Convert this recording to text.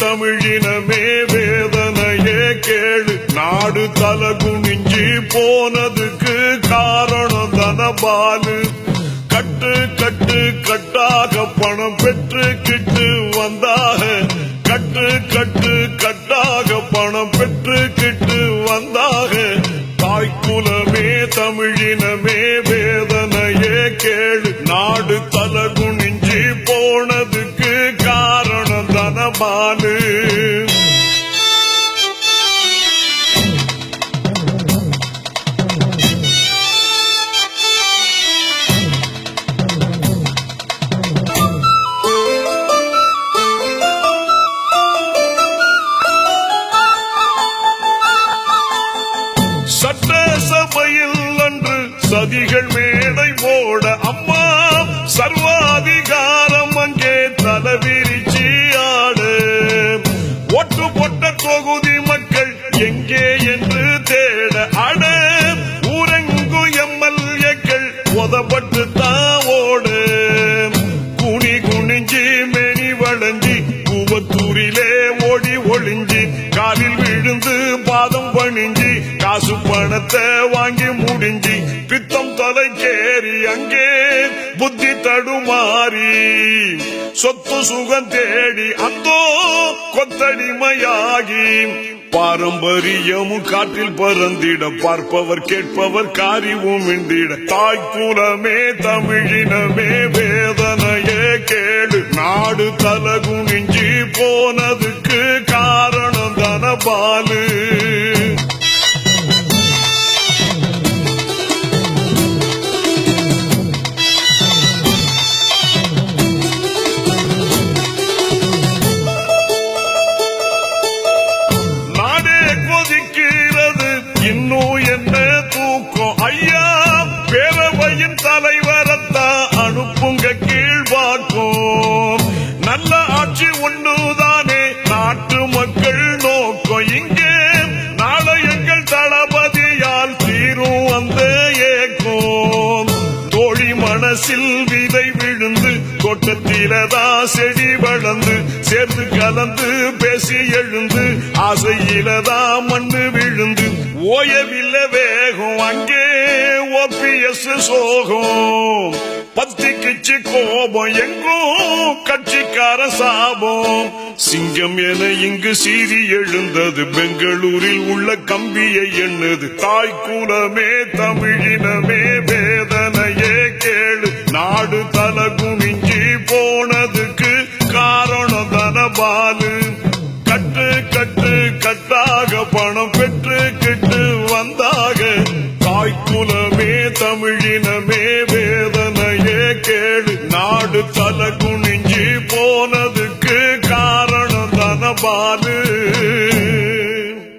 தமிழினமே வேதனையே கேளு. நாடு தலகுனிஞ்சி போனதுக்கு காரணம் தனபாலு. கட்டு கட்டு கட்டாக பணம் பெற்றுக்கிட்டு வந்தாக. கட்டு கட்டு கட்டாக பணம் பெற்றுக்கிட்டு வந்தாக. தாய்க்குலமே தமிழினமே வேதனையே கேளு. நாடு தலகுனிஞ்சி போனதுக்கு காரணம் தனபாலு. சட்டசபையில் அன்று சதிகள் மேடை போட அம்மா சர்வாதிகாரம் அங்கே தலைவிரிச்சி ஆடு. ஒட்டு போட்ட தொகுதி மக்கள் எங்கே என்று தேட அட. ஊரெங்கு எம்எல்ஏக்கள் உதப்பட்டு தாவோடு. குனி குனிஞ்சி மெனி வளைஞ்சி கூவத்தூரிலே ஓடி ஒளிஞ்சி காலில் விழுந்து பாதம் பணிஞ்சி காசு பணத்தை வாங்கி முடிஞ்சி பித்தம் தலைக்கேறி அங்கே புத்தி தடுமாறி சொத்து சுகம் தேடி அந்தோ கொத்தடிமையாகி. பாரம்பரியமும் காற்றில் பறந்திட பார்ப்பவர் கேட்பவர் காரிவும் இண்டிட. தாய்க்குலமே தமிழினமே வேதனையே கேளு. நாடு தலகுனிஞ்சி போனதுக்கு காரணம் தனபாலு. இன்னும் என்ன தூக்கம் ஐயா. பேரவையின் தலைவரத்தா அனுப்புங்க கீழ்பார்க்கும். நல்ல ஆட்சி ஒன்றுதானே நாட்டு மக்கள் நோக்கம். இங்கே நாளை எங்கள் தளபதியால் தீரும் அந்த ஏக்கம். தோழி மனசில் விதை விழுந்து தோட்டத்திலதா செடி வளர்ந்து சேர்ந்து கலந்து பேசி எழுந்து ஆசையிலதா மண்ணு விழுந்து ஓயவில்லை வேகம் அங்கே ஓபிஎஸ் சோகம். பத்திக்குச்சு கோபம் எங்கும் கட்சிக்கார சாபம். சிங்கம் என இங்கு சீறி எழுந்தது பெங்களூரில் உள்ள கம்பியை எண்ணுது. தாய்க்குலமே தமிழினமே வேதனையே கேளு. நாடு தலகுனிஞ்சி போனதுக்கு காரணம் தனபாலு. கட்டு கட்டு கட்டாக பணம் பெற்றுக்கிட்டு வந்தாக. தாய்க்குலமே தமிழினமே வேதனையே கேளு. நாடு தலகுனிஞ்சி போனதுக்கு காரணம் தனபாலு.